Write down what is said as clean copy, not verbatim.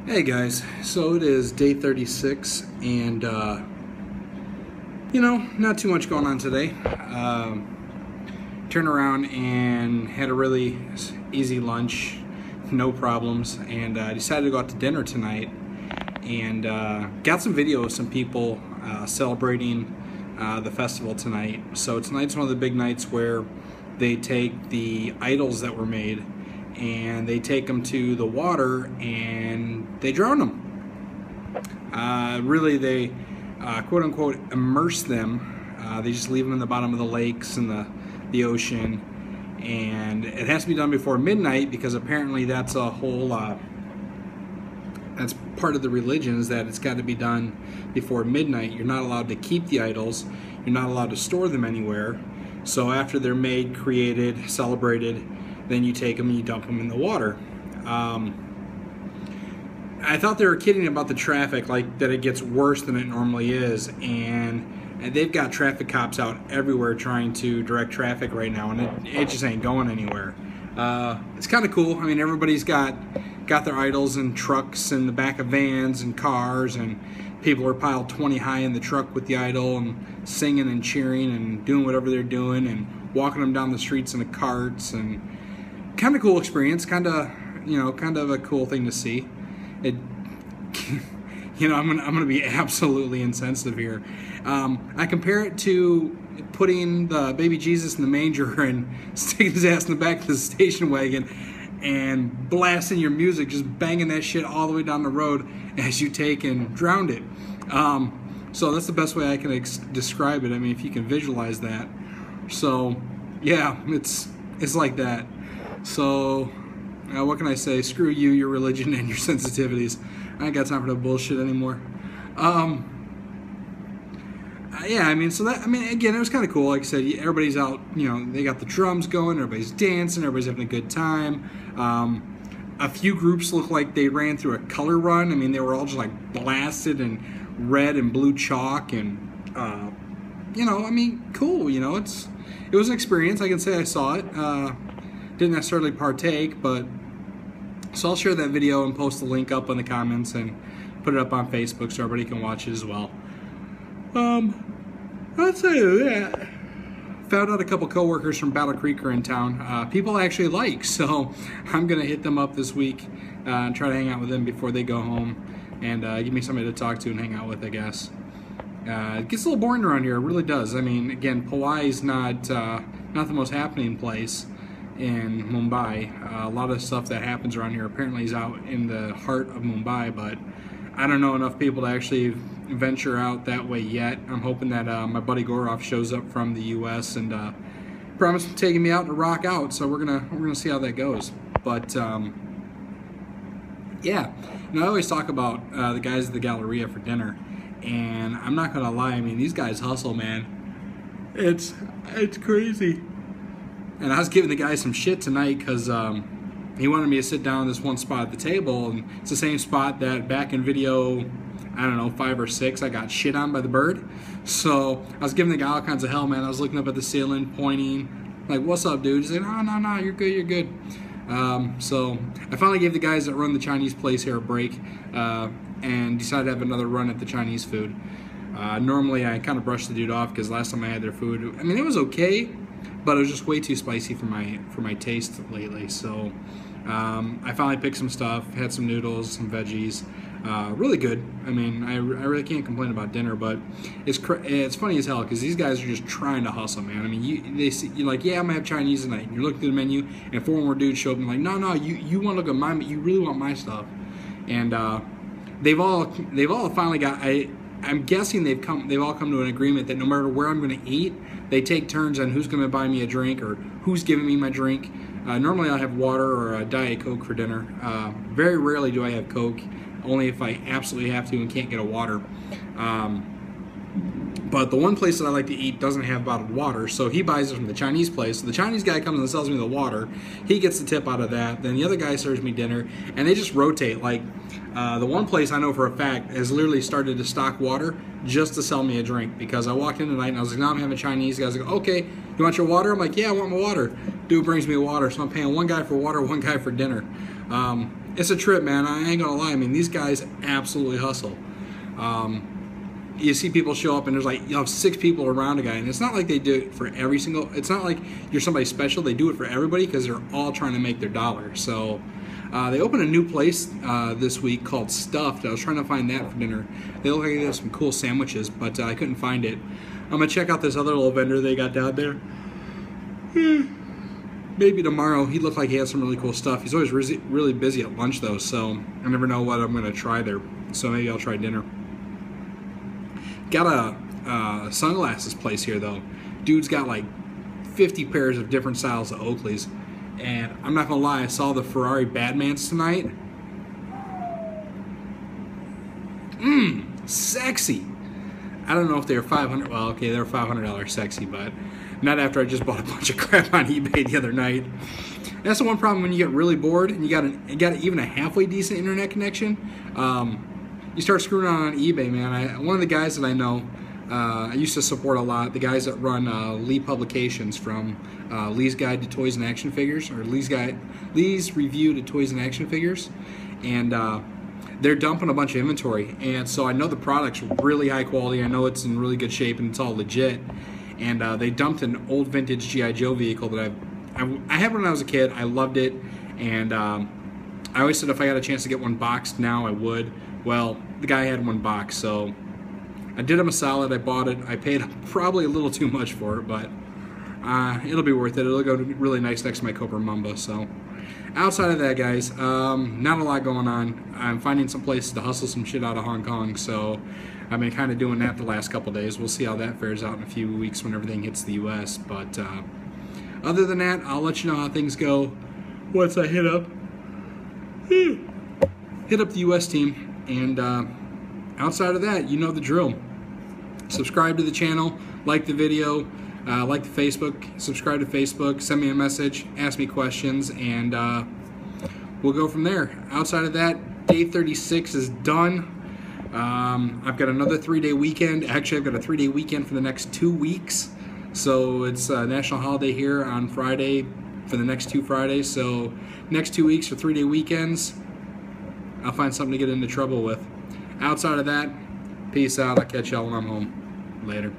Hey guys, so it is day 36 and not too much going on today. Turned around and had a really easy lunch, no problems, and decided to go out to dinner tonight and got some video of some people celebrating the festival tonight. So tonight's one of the big nights where they take the idols that were made and they take them to the water and they drown them. Really, they quote unquote immerse them. They just leave them in the bottom of the lakes and the ocean, and it has to be done before midnight because apparently that's a whole that's part of the religion, is that it's got to be done before midnight. You're not allowed to keep the idols. You're not allowed to store them anywhere. So after they're made, created, celebrated, then you take them and you dump them in the water. I thought they were kidding about the traffic, like that it gets worse than it normally is, and they've got traffic cops out everywhere trying to direct traffic right now, and it just ain't going anywhere. It's kind of cool. I mean, everybody's got their idols in trucks and the back of vans and cars, and people are piled 20 high in the truck with the idol and singing and cheering and doing whatever they're doing and walking them down the streets in the carts, and kind of cool experience, kind of a cool thing to see. It, I'm gonna be absolutely insensitive here. I compare it to putting the baby Jesus in the manger and sticking his ass in the back of the station wagon and blasting your music, just banging that shit all the way down the road as you take and drown it. So that's the best way I can describe it. I mean, if you can visualize that. So yeah, it's like that. So what can I say? Screw you, your religion, and your sensitivities. I ain't got time for that bullshit anymore. Yeah, I mean, again, it was kind of cool. Like I said, everybody's out, they got the drums going, everybody's dancing, everybody's having a good time. A few groups look like they ran through a color run. I mean, they were all just like blasted in red and blue chalk, and, cool, it was an experience. I can say I saw it. Didn't necessarily partake, but so I'll share that video and post the link up in the comments and put it up on Facebook so everybody can watch it as well. Outside of that, found out a couple coworkers from Battle Creek are in town. People I actually like, so I'm gonna hit them up this week and try to hang out with them before they go home and give me somebody to talk to and hang out with, I guess. It gets a little boring around here, it really does. I mean, again, Powai's not the most happening place in Mumbai. A lot of stuff that happens around here apparently is out in the heart of Mumbai, but I don't know enough people to actually venture out that way yet. I'm hoping that my buddy Gorov shows up from the U.S. and promised taking me out to rock out. So we're gonna see how that goes. But yeah, I always talk about the guys at the Galleria for dinner, and I'm not gonna lie. I mean, these guys hustle, man. It's crazy. And I was giving the guy some shit tonight because he wanted me to sit down in this one spot at the table, and it's the same spot that back in video, I don't know, 5 or 6, I got shit on by the bird. So I was giving the guy all kinds of hell, man. I was looking up at the ceiling, pointing, like, "What's up, dude?" He's like, "No, you're good, you're good." So I finally gave the guys that run the Chinese place here a break and decided to have another run at the Chinese food. Normally I kind of brush the dude off because last time I had their food, I mean, it was okay, but it was just way too spicy for my taste lately. So I finally picked some stuff, had some noodles, some veggies, really good. I mean, I really can't complain about dinner, but it's funny as hell because these guys are just trying to hustle, man. I mean, you're like, yeah, I'm gonna have Chinese tonight, and you're looking through the menu, and 4 more dudes show up and like, no, you want to look at mine, but you really want my stuff, and they've all finally got. I'm guessing they've all come to an agreement that no matter where I'm going to eat, they take turns on who's going to buy me a drink or who's giving me my drink. Normally I'll have water or a Diet Coke for dinner. Very rarely do I have Coke, only if I absolutely have to and can't get a water. But the one place that I like to eat doesn't have bottled water, so he buys it from the Chinese place. So the Chinese guy comes and sells me the water. He gets the tip out of that. Then the other guy serves me dinner, and they just rotate. Like the one place I know for a fact has literally started to stock water just to sell me a drink, because I walked in tonight and I was like, "No, I'm having Chinese." The guy's like, "Okay, you want your water?" I'm like, "Yeah, I want my water." Dude brings me water, so I'm paying one guy for water, one guy for dinner. it's a trip, man. I ain't gonna lie. I mean, these guys absolutely hustle. You see people show up and there's like 6 people around a guy, and it's not like they do it for every single. It's not like you're somebody special. They do it for everybody because they're all trying to make their dollar. So they opened a new place this week called Stuffed. I was trying to find that for dinner. They look like they have some cool sandwiches, but I couldn't find it. I'm gonna check out this other little vendor they got down there. Maybe tomorrow. He looked like he had some really cool stuff. He's always really busy at lunch though, so I never know what I'm gonna try there. So maybe I'll try dinner. Got a sunglasses place here though. Dude's got like 50 pairs of different styles of Oakleys, and I'm not gonna lie, I saw the Ferrari Badmans tonight. Sexy. I don't know if they were $500. Well, okay, they were $500 sexy, but not after I just bought a bunch of crap on eBay the other night. And that's the one problem when you get really bored and you got even a halfway decent internet connection. You start screwing on eBay, man. One of the guys that I know, I used to support a lot, the guys that run Lee Publications, from Lee's Guide to Toys and Action Figures, or Lee's Review to Toys and Action Figures, and they're dumping a bunch of inventory, and so I know the product's really high quality. I know it's in really good shape and it's all legit. And they dumped an old vintage G.I. Joe vehicle that I had when I was a kid. I loved it, and I always said if I got a chance to get one boxed now, I would. Well, the guy had one box, so I did him a solid. I bought it. I paid probably a little too much for it, but it'll be worth it. It'll go really nice next to my Cobra Mamba. So outside of that, guys, not a lot going on. I'm finding some places to hustle some shit out of Hong Kong, so I've been kind of doing that the last couple days. We'll see how that fares out in a few weeks when everything hits the U.S. But other than that, I'll let you know how things go once I hit up the U.S. team. And outside of that, you know the drill. Subscribe to the channel, like the video, like the Facebook, subscribe to Facebook, send me a message, ask me questions, and we'll go from there. Outside of that, day 36 is done. I've got another 3-day weekend. Actually, I've got a 3-day weekend for the next 2 weeks. So it's a national holiday here on Friday for the next 2 Fridays. So next 2 weeks for 3-day weekends. I'll find something to get into trouble with. Outside of that, peace out. I'll catch y'all when I'm home. Later.